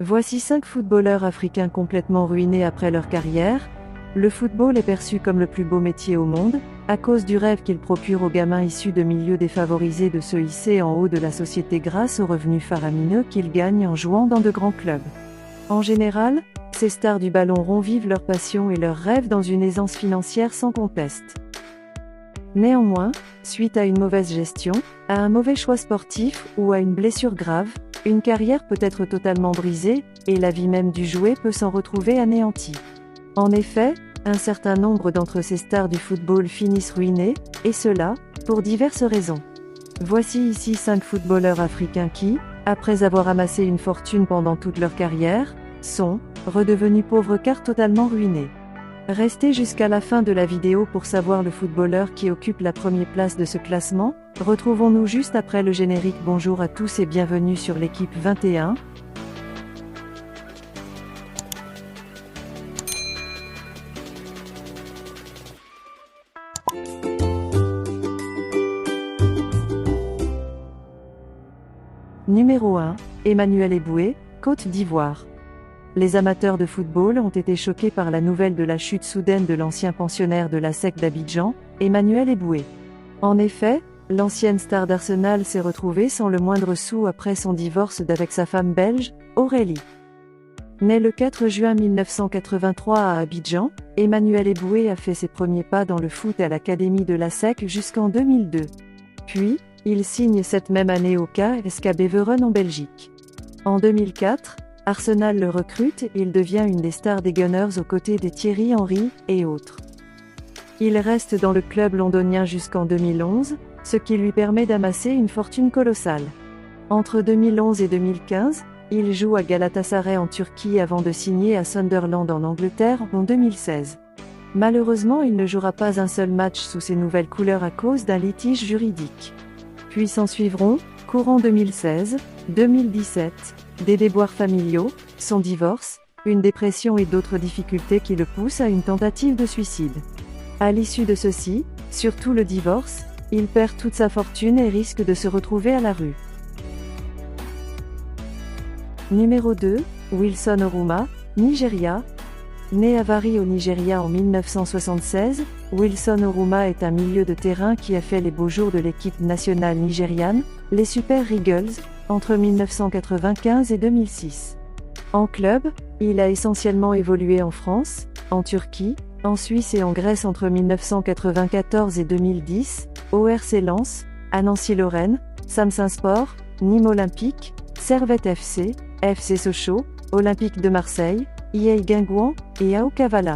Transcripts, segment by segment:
Voici 5 footballeurs africains complètement ruinés après leur carrière. Le football est perçu comme le plus beau métier au monde, à cause du rêve qu'il procure aux gamins issus de milieux défavorisés de se hisser en haut de la société grâce aux revenus faramineux qu'ils gagnent en jouant dans de grands clubs. En général, ces stars du ballon rond vivent leur passion et leurs rêves dans une aisance financière sans conteste. Néanmoins, suite à une mauvaise gestion, à un mauvais choix sportif ou à une blessure grave, une carrière peut être totalement brisée, et la vie même du jouet peut s'en retrouver anéantie. En effet, un certain nombre d'entre ces stars du football finissent ruinés, et cela, pour diverses raisons. Voici ici 5 footballeurs africains qui, après avoir amassé une fortune pendant toute leur carrière, sont redevenus pauvres car totalement ruinés. Restez jusqu'à la fin de la vidéo pour savoir le footballeur qui occupe la première place de ce classement. Retrouvons-nous juste après le générique. Bonjour à tous et bienvenue sur l'équipe 21. Numéro 1, Emmanuel Eboué, Côte d'Ivoire. Les amateurs de football ont été choqués par la nouvelle de la chute soudaine de l'ancien pensionnaire de la SEC d'Abidjan, Emmanuel Eboué. En effet, l'ancienne star d'Arsenal s'est retrouvée sans le moindre sou après son divorce d'avec sa femme belge, Aurélie. Né le 4 juin 1983 à Abidjan, Emmanuel Eboué a fait ses premiers pas dans le foot à l'académie de la SEC jusqu'en 2002. Puis, il signe cette même année au KSK Beveren en Belgique. En 2004, Arsenal le recrute et il devient une des stars des Gunners aux côtés des Thierry Henry et autres. Il reste dans le club londonien jusqu'en 2011, ce qui lui permet d'amasser une fortune colossale. Entre 2011 et 2015, il joue à Galatasaray en Turquie avant de signer à Sunderland en Angleterre en 2016. Malheureusement, il ne jouera pas un seul match sous ses nouvelles couleurs à cause d'un litige juridique. Puis s'en suivront, courant 2016, 2017, des déboires familiaux, son divorce, une dépression et d'autres difficultés qui le poussent à une tentative de suicide. À l'issue de ceci, surtout le divorce, il perd toute sa fortune et risque de se retrouver à la rue. Numéro 2, Wilson Oruma, Nigeria. Né à Warri au Nigeria en 1976, Wilson Oruma est un milieu de terrain qui a fait les beaux jours de l'équipe nationale nigériane, les Super Eagles, entre 1995 et 2006. En club, il a essentiellement évolué en France, en Turquie, en Suisse et en Grèce entre 1994 et 2010, au RC Lens, à Nancy-Lorraine, Samsunspor, Nîmes Olympique, Servette FC, FC Sochaux, Olympique de Marseille, EA Guingamp et AO Kavala.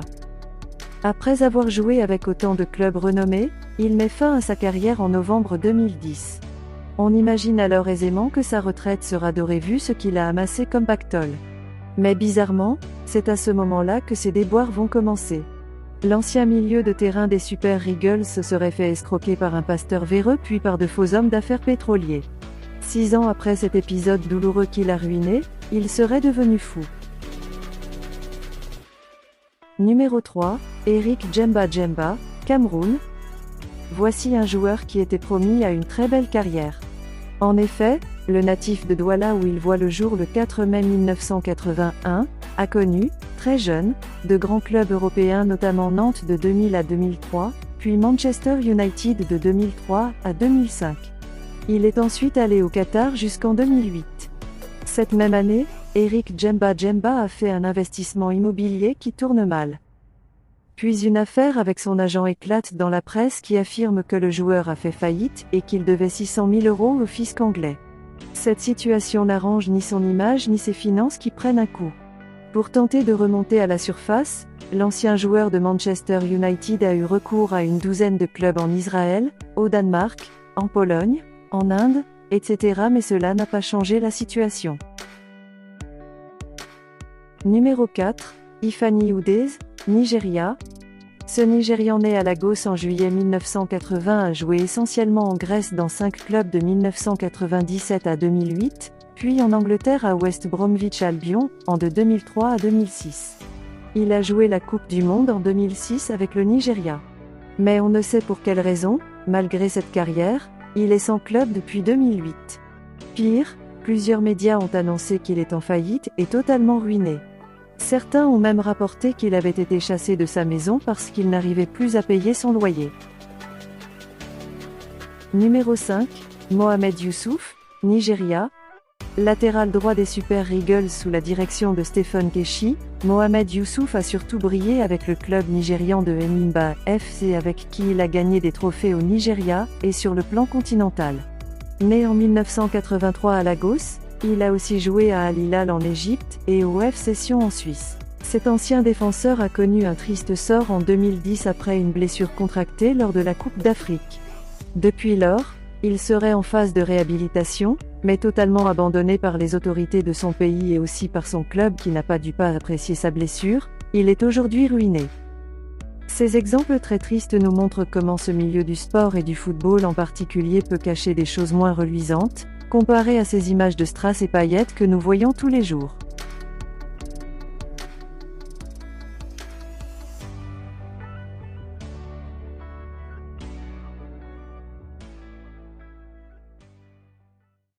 Après avoir joué avec autant de clubs renommés, il met fin à sa carrière en novembre 2010. On imagine alors aisément que sa retraite sera dorée vu ce qu'il a amassé comme pactole. Mais bizarrement, c'est à ce moment-là que ses déboires vont commencer. L'ancien milieu de terrain des Super Eagles se serait fait escroquer par un pasteur véreux puis par de faux hommes d'affaires pétroliers. 6 ans après cet épisode douloureux qui l'a ruiné, il serait devenu fou. Numéro 3, Eric Djemba Djemba, Cameroun. Voici un joueur qui était promis à une très belle carrière. En effet, le natif de Douala où il voit le jour le 4 mai 1981, a connu, très jeune, de grands clubs européens notamment Nantes de 2000 à 2003, puis Manchester United de 2003 à 2005. Il est ensuite allé au Qatar jusqu'en 2008. Cette même année, Eric Djemba Djemba a fait un investissement immobilier qui tourne mal. Puis une affaire avec son agent éclate dans la presse qui affirme que le joueur a fait faillite et qu'il devait 600 000 € au fisc anglais. Cette situation n'arrange ni son image ni ses finances qui prennent un coup. Pour tenter de remonter à la surface, l'ancien joueur de Manchester United a eu recours à une douzaine de clubs en Israël, au Danemark, en Pologne, en Inde, etc. Mais cela n'a pas changé la situation. Numéro 4, Ifeanyi Udeze, Nigeria. Ce Nigérian né à Lagos en juillet 1980 a joué essentiellement en Grèce dans 5 clubs de 1997 à 2008, puis en Angleterre à West Bromwich Albion, de 2003 à 2006. Il a joué la Coupe du Monde en 2006 avec le Nigeria. Mais on ne sait pour quelle raison, malgré cette carrière, il est sans club depuis 2008. Pire, Plusieurs médias ont annoncé qu'il est en faillite et totalement ruiné. Certains ont même rapporté qu'il avait été chassé de sa maison parce qu'il n'arrivait plus à payer son loyer. Numéro 5, Mohamed Youssouf, Nigeria. Latéral droit des Super Eagles sous la direction de Stephen Keshi, Mohamed Youssouf a surtout brillé avec le club nigérian de Enyimba FC avec qui il a gagné des trophées au Nigeria et sur le plan continental. Né en 1983 à Lagos, il a aussi joué à Al Hilal en Égypte et au FC Sion en Suisse. Cet ancien défenseur a connu un triste sort en 2010 après une blessure contractée lors de la Coupe d'Afrique. Depuis lors, il serait en phase de réhabilitation, mais totalement abandonné par les autorités de son pays et aussi par son club qui n'a pas dû apprécier sa blessure. Il est aujourd'hui ruiné. Ces exemples très tristes nous montrent comment ce milieu du sport et du football en particulier peut cacher des choses moins reluisantes, comparées à ces images de strass et paillettes que nous voyons tous les jours.